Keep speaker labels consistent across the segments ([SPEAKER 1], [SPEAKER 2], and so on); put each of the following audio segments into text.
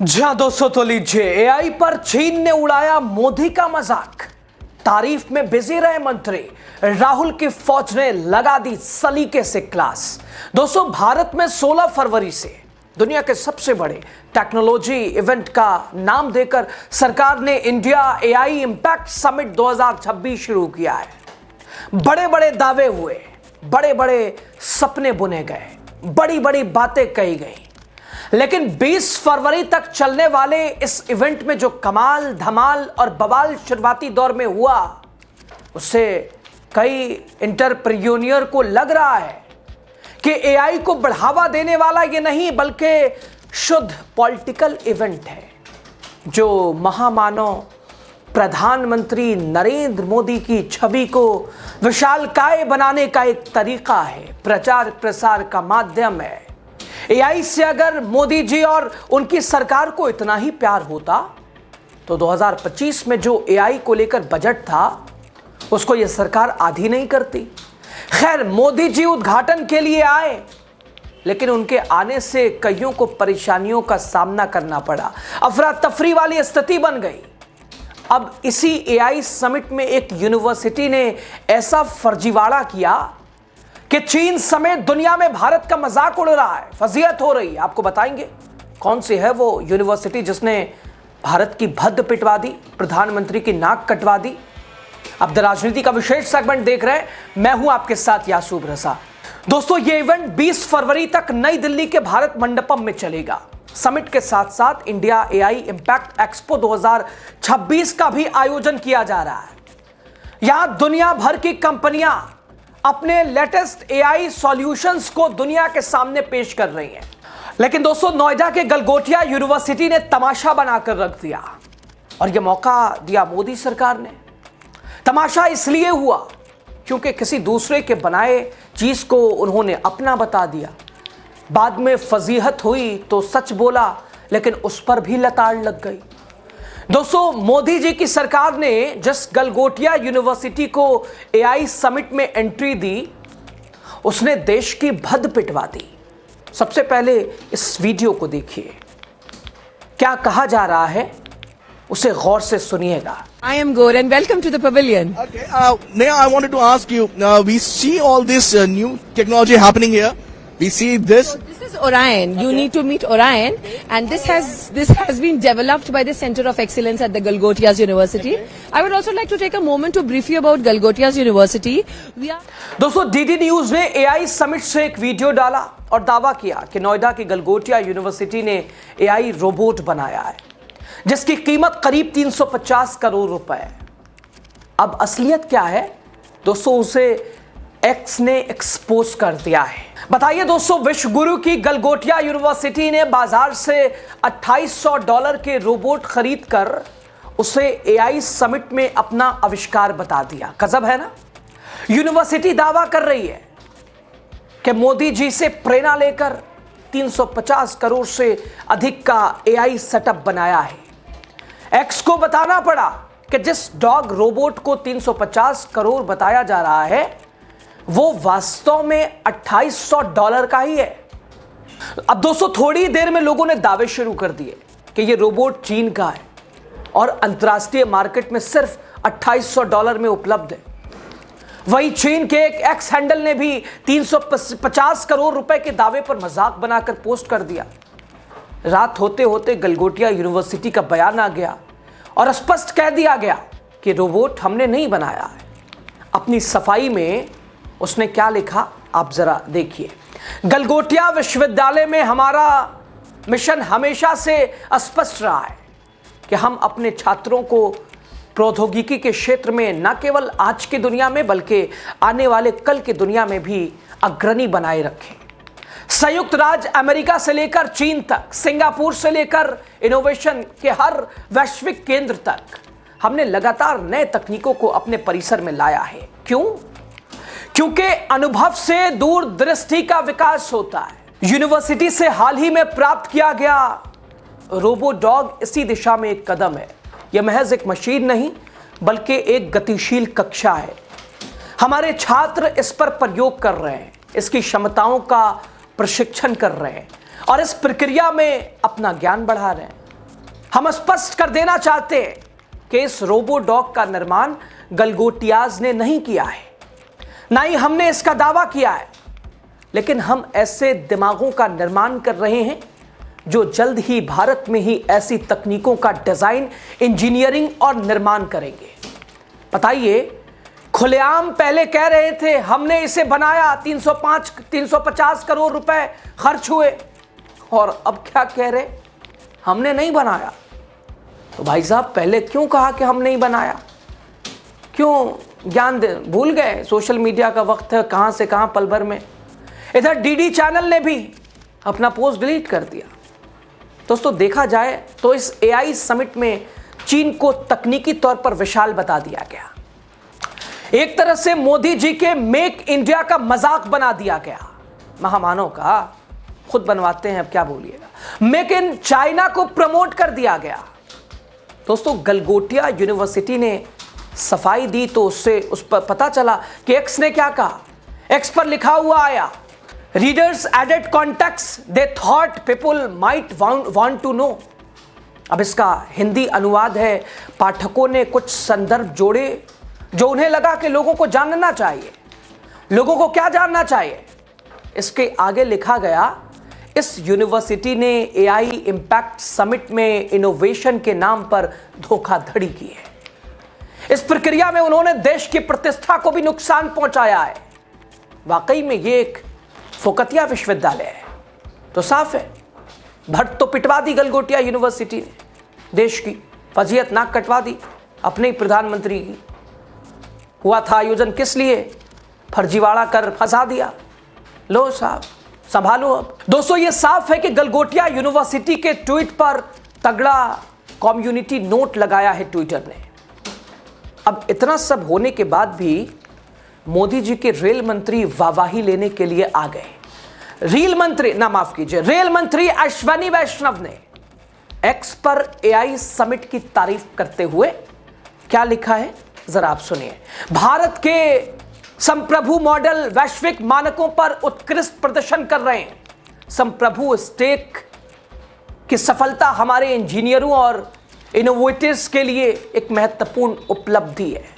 [SPEAKER 1] जी हां दोस्तों, तो लीजिए एआई पर चीन ने उड़ाया मोदी का मजाक। तारीफ में बिजी रहे मंत्री, राहुल की फौज ने लगा दी सलीके से क्लास। दोस्तों, भारत में 16 फरवरी से दुनिया के सबसे बड़े टेक्नोलॉजी इवेंट का नाम देकर सरकार ने इंडिया एआई इंपैक्ट समिट 2026 शुरू किया है। बड़े बड़े दावे हुए, बड़े बड़े सपने बुने गए, बड़ी बड़ी बातें कही गई, लेकिन 20 फरवरी तक चलने वाले इस इवेंट में जो कमाल, धमाल और बवाल शुरुआती दौर में हुआ, उससे कई एंटरप्रेन्योर को लग रहा है कि एआई को बढ़ावा देने वाला ये नहीं बल्कि शुद्ध पॉलिटिकल इवेंट है, जो महामानव प्रधानमंत्री नरेंद्र मोदी की छवि को विशालकाय बनाने का एक तरीका है, प्रचार प्रसार का माध्यम है। एआई से अगर मोदी जी और उनकी सरकार को इतना ही प्यार होता तो 2025 में जो एआई को लेकर बजट था उसको यह सरकार आधी नहीं करती। खैर, मोदी जी उद्घाटन के लिए आए, लेकिन उनके आने से कईयों को परेशानियों का सामना करना पड़ा, अफरा तफरी वाली स्थिति बन गई। अब इसी एआई समिट में एक यूनिवर्सिटी ने ऐसा फर्जीवाड़ा किया कि चीन समेत दुनिया में भारत का मजाक उड़ रहा है, फजीहत हो रही है। आपको बताएंगे कौन सी है वो यूनिवर्सिटी जिसने भारत की भद्द पिटवा दी, प्रधानमंत्री की नाक कटवा दी। अब द राजनीति का विशेष सेगमेंट देख रहे हैं, मैं हूं आपके साथ यासूब रजा। दोस्तों, ये इवेंट 20 फरवरी तक नई दिल्ली के भारत मंडपम में चलेगा। समिट के साथ साथ इंडिया एआई इंपैक्ट एक्सपो 2026 का भी आयोजन किया जा रहा है। यहां दुनिया भर की कंपनियां अपने लेटेस्ट एआई सॉल्यूशंस को दुनिया के सामने पेश कर रही हैं। लेकिन दोस्तों, नोएडा के गलगोटिया यूनिवर्सिटी ने तमाशा बनाकर रख दिया और यह मौका दिया मोदी सरकार ने। तमाशा इसलिए हुआ क्योंकि किसी दूसरे के बनाए चीज को उन्होंने अपना बता दिया। बाद में फजीहत हुई तो सच बोला, लेकिन उस पर भी लताड़ लग गई। दोस्तों, मोदी जी की सरकार ने जिस गलगोटिया यूनिवर्सिटी को एआई समिट में एंट्री दी, उसने देश की भद्द पिटवा दी। सबसे पहले इस वीडियो को देखिए, क्या कहा जा रहा है उसे गौर से सुनिएगा।
[SPEAKER 2] I am Gaur and welcome to the pavilion.
[SPEAKER 3] Okay, now I wanted to ask you, we see all this new technology happening here. We see this.
[SPEAKER 2] This is Orion. You need to meet Orion, and this has been developed by the Center of Excellence at the Galgotias University. I would also like to take a moment to brief you about Galgotias University.
[SPEAKER 1] दोस्तों, DD news ने AI summit से एक video डाला और दावा किया कि नोएडा की गलगोटिया यूनिवर्सिटी ने एआई रोबोट बनाया है जिसकी कीमत करीब 350 करोड़ रुपए है। अब असलियत क्या है दोस्तों, उसे एक्स ने एक्सपोज कर दिया है। बताइए दोस्तों, विश्व गुरु की गलगोटिया यूनिवर्सिटी ने बाजार से $2800 के रोबोट खरीदकर उसे एआई समिट में अपना आविष्कार बता दिया। गजब है ना। यूनिवर्सिटी दावा कर रही है कि मोदी जी से प्रेरणा लेकर 350 करोड़ से अधिक का एआई सेटअप बनाया है। एक्स को बताना पड़ा कि जिस डॉग रोबोट को 350 करोड़ बताया जा रहा है वो वास्तव में $2800 का ही है। अब दोस्तों, थोड़ी देर में लोगों ने दावे शुरू कर दिए कि ये रोबोट चीन का है और अंतर्राष्ट्रीय मार्केट में सिर्फ $2800 में उपलब्ध है। वहीं चीन के एक एक्स हैंडल ने भी 350 करोड़ रुपए के दावे पर मजाक बनाकर पोस्ट कर दिया। रात होते होते गलगोटिया यूनिवर्सिटी का बयान आ गया और स्पष्ट कह दिया गया कि रोबोट हमने नहीं बनाया है। अपनी सफाई में उसने क्या लिखा, आप जरा देखिए। गलगोटिया विश्वविद्यालय में हमारा मिशन हमेशा से स्पष्ट रहा है कि हम अपने छात्रों को प्रौद्योगिकी के क्षेत्र में न केवल आज की दुनिया में बल्कि आने वाले कल की दुनिया में भी अग्रणी बनाए रखें। संयुक्त राज्य अमेरिका से लेकर चीन तक, सिंगापुर से लेकर इनोवेशन के हर वैश्विक केंद्र तक हमने लगातार नए तकनीकों को अपने परिसर में लाया है। क्यों? क्योंकि अनुभव से दूरदृष्टि का विकास होता है। यूनिवर्सिटी से हाल ही में प्राप्त किया गया रोबो डॉग इसी दिशा में एक कदम है। यह महज एक मशीन नहीं बल्कि एक गतिशील कक्षा है। हमारे छात्र इस पर प्रयोग कर रहे हैं, इसकी क्षमताओं का प्रशिक्षण कर रहे हैं और इस प्रक्रिया में अपना ज्ञान बढ़ा रहे हैं। हम स्पष्ट कर देना चाहते हैं कि इस रोबो डॉग का निर्माण गलगोटियाज ने नहीं किया है, ना ही हमने इसका दावा किया है, लेकिन हम ऐसे दिमागों का निर्माण कर रहे हैं जो जल्द ही भारत में ही ऐसी तकनीकों का डिजाइन, इंजीनियरिंग और निर्माण करेंगे। बताइए, खुलेआम पहले कह रहे थे हमने इसे बनाया, 350 करोड़ रुपए खर्च हुए, और अब क्या कह रहे, हमने नहीं बनाया। तो भाई साहब, पहले क्यों कहा कि हम नहीं बनाया? क्यों ज्ञान भूल गए? सोशल मीडिया का वक्त है, कहां से कहां पल भर में। इधर डीडी चैनल ने भी अपना पोस्ट डिलीट कर दिया। दोस्तों, देखा जाए तो इस एआई समिट में चीन को तकनीकी तौर पर विशाल बता दिया गया। एक तरह से मोदी जी के मेक इंडिया का मजाक बना दिया गया। महामानव का खुद बनवाते हैं, अब क्या बोलिएगा। मेक इन चाइना को प्रमोट कर दिया गया। दोस्तों, गलगोटिया यूनिवर्सिटी ने सफाई दी तो उससे उस पर पता चला कि एक्स ने क्या कहा। एक्स पर लिखा हुआ आया, readers added context they thought people might want to know. अब इसका हिंदी अनुवाद है, पाठकों ने कुछ संदर्भ जोड़े जो उन्हें लगा कि लोगों को जानना चाहिए। लोगों को क्या जानना चाहिए? इसके आगे लिखा गया, इस यूनिवर्सिटी ने एआई इंपैक्ट समिट में इनोवेशन के नाम पर धोखाधड़ी की है। इस प्रक्रिया में उन्होंने देश की प्रतिष्ठा को भी नुकसान पहुंचाया है। वाकई में ये एक फोकतिया विश्वविद्यालय है। तो साफ है, भट्ट तो पिटवा दी गलगोटिया यूनिवर्सिटी ने, देश की फजीहत नाक कटवा दी अपने ही प्रधानमंत्री की। हुआ था आयोजन किस लिए? फर्जीवाड़ा कर फंसा दिया। लो साहब, संभालो अब। दोस्तों, ये साफ है कि गलगोटिया यूनिवर्सिटी के ट्वीट पर तगड़ा कम्युनिटी नोट लगाया है ट्विटर ने। अब इतना सब होने के बाद भी मोदी जी के रेल मंत्री वाहवाही लेने के लिए आ गए। रेल मंत्री अश्वनी वैष्णव ने एक्स पर एआई समिट की तारीफ करते हुए क्या लिखा है, जरा आप सुनिए। भारत के संप्रभु मॉडल वैश्विक मानकों पर उत्कृष्ट प्रदर्शन कर रहे हैं। संप्रभु स्टेक की सफलता हमारे इंजीनियरों और इनोवेटर्स के लिए एक महत्वपूर्ण उपलब्धि है।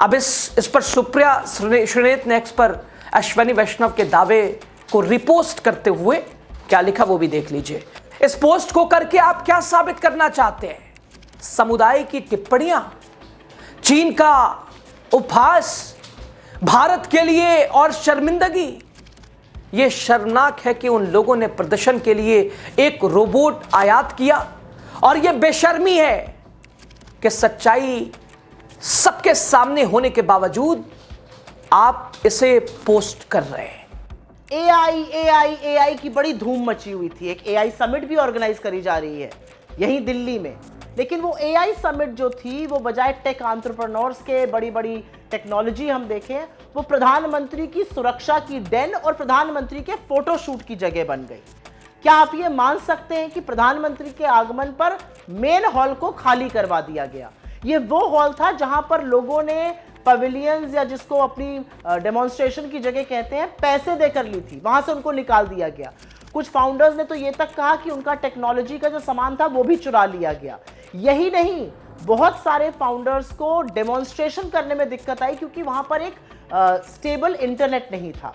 [SPEAKER 1] अब इस पर सुप्रिया श्रीनेत ने एक्स पर अश्वनी वैष्णव के दावे को रिपोस्ट करते हुए क्या लिखा वो भी देख लीजिए। इस पोस्ट को करके आप क्या साबित करना चाहते हैं? समुदाय की टिप्पणियां, चीन का उपहास, भारत के लिए और शर्मिंदगी। यह शर्मनाक है कि उन लोगों ने प्रदर्शन के लिए एक रोबोट आयात किया, और यह बेशर्मी है कि सच्चाई सबके सामने होने के बावजूद आप इसे पोस्ट कर रहे हैं।
[SPEAKER 4] एआई की बड़ी धूम मची हुई थी। एक एआई समिट भी ऑर्गेनाइज करी जा रही है यहीं दिल्ली में, लेकिन वो एआई समिट जो थी वो बजाय टेक एंटरप्रेन्योर्स के, बड़ी बड़ी टेक्नोलॉजी हम देखें, वो प्रधानमंत्री की सुरक्षा की डेन और प्रधानमंत्री के फोटोशूट की जगह बन गई। क्या आप ये मान सकते हैं कि प्रधानमंत्री के आगमन पर मेन हॉल को खाली करवा दिया गया? ये वो हॉल था जहां पर लोगों ने पवेलियंस, या जिसको अपनी डेमोन्स्ट्रेशन की जगह कहते हैं, पैसे देकर ली थी, वहां से उनको निकाल दिया गया। कुछ फाउंडर्स ने तो ये तक कहा कि उनका टेक्नोलॉजी का जो सामान था वो भी चुरा लिया गया। यही नहीं, बहुत सारे फाउंडर्स को डेमोन्स्ट्रेशन करने में दिक्कत आई क्योंकि वहां पर एक स्टेबल इंटरनेट नहीं था।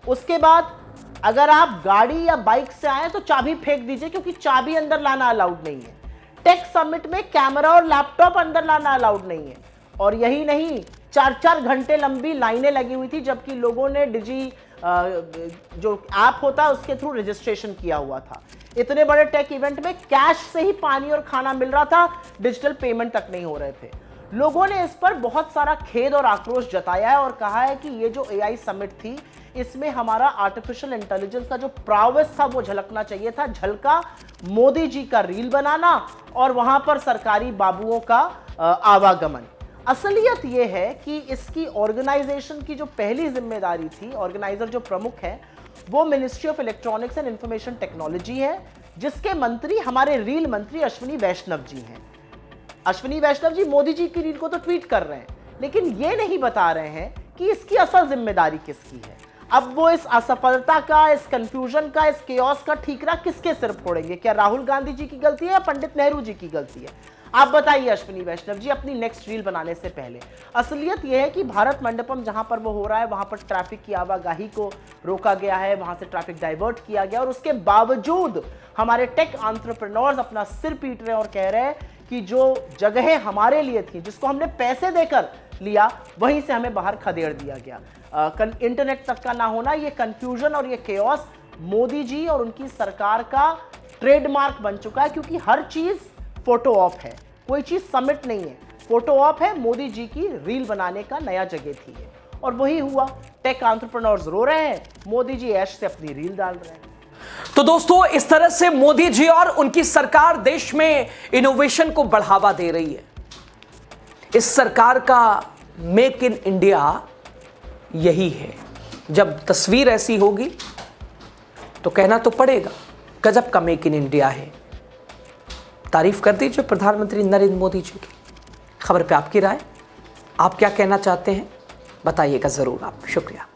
[SPEAKER 4] उसके बाद अगर आप गाड़ी या बाइक से आए तो चाबी फेंक दीजिए क्योंकि चाबी अंदर लाना अलाउड नहीं है। टेक समिट में कैमरा और लैपटॉप अंदर लाना अलाउड नहीं है। और यही नहीं, 4-4 घंटे लंबी लाइनें लगी हुई थी, जबकि लोगों ने डिजी जो ऐप होता है उसके थ्रू रजिस्ट्रेशन किया हुआ था। इतने बड़े टेक इवेंट में कैश से ही पानी और खाना मिल रहा था, डिजिटल पेमेंट तक नहीं हो रहे थे। लोगों ने इस पर बहुत सारा खेद और आक्रोश जताया है और कहा है कि ये जो एआई समिट थी, इसमें हमारा आर्टिफिशियल इंटेलिजेंस का जो प्रावस था वो झलकना चाहिए था। झलका मोदी जी का रील बनाना और वहां पर सरकारी बाबुओं का आवागमन। असलियत यह है कि इसकी ऑर्गेनाइजेशन की जो पहली जिम्मेदारी थी, ऑर्गेनाइजर जो प्रमुख है वो ministry of electronics and information technology है, जिसके मंत्री हमारे रील मंत्री अश्विनी वैष्णव जी हैं। अश्विनी वैष्णव जी मोदी जी की रील को तो ट्वीट कर रहे हैं, लेकिन ये नहीं बता रहे हैं कि इसकी असल जिम्मेदारी किसकी है। अब वो इस असफलता का, इस कंफ्यूजन का, इस केओस का ठीकरा किसके सिर फोड़ेंगे? क्या राहुल गांधी जी की गलती है या पंडित नेहरू जी की गलती है? आप बताइए अश्विनी वैष्णव जी, अपनी नेक्स्ट रील बनाने से पहले। असलियत यह है कि भारत मंडपम जहां पर वो हो रहा है वहां पर ट्रैफिक की आवाजाही को रोका गया है, वहां से ट्रैफिक डाइवर्ट किया गया, और उसके बावजूद हमारे टेक एंटरप्रेन्योर्स अपना सिर पीट रहे हैं और कह रहे हैं कि जो जगहें हमारे लिए थी, जिसको हमने पैसे देकर लिया, वहीं से हमें बाहर खदेड़ दिया गया। इंटरनेट तक का ना होना, ये कंफ्यूजन और ये केओस मोदी जी और उनकी सरकार का ट्रेडमार्क बन चुका है, क्योंकि हर चीज फोटो ऑप है, कोई चीज सबमिट नहीं है, फोटो ऑप है। मोदी जी की रील बनाने का नया जगह थी है, और वही हुआ। टेक एंटरप्रेन्योर्स रो रहे हैं, मोदी जी ऐश से अपनी रील डाल रहे हैं।
[SPEAKER 1] तो दोस्तों, इस तरह से मोदी जी और उनकी सरकार देश में इनोवेशन को बढ़ावा दे रही है। इस सरकार का मेक इन इंडिया यही है। जब तस्वीर ऐसी होगी तो कहना तो पड़ेगा, गजब का मेक इन इंडिया है। तारीफ कर दीजिए प्रधानमंत्री नरेंद्र मोदी जी की। खबर पे आपकी राय, आप क्या कहना चाहते हैं बताइएगा ज़रूर आप। शुक्रिया।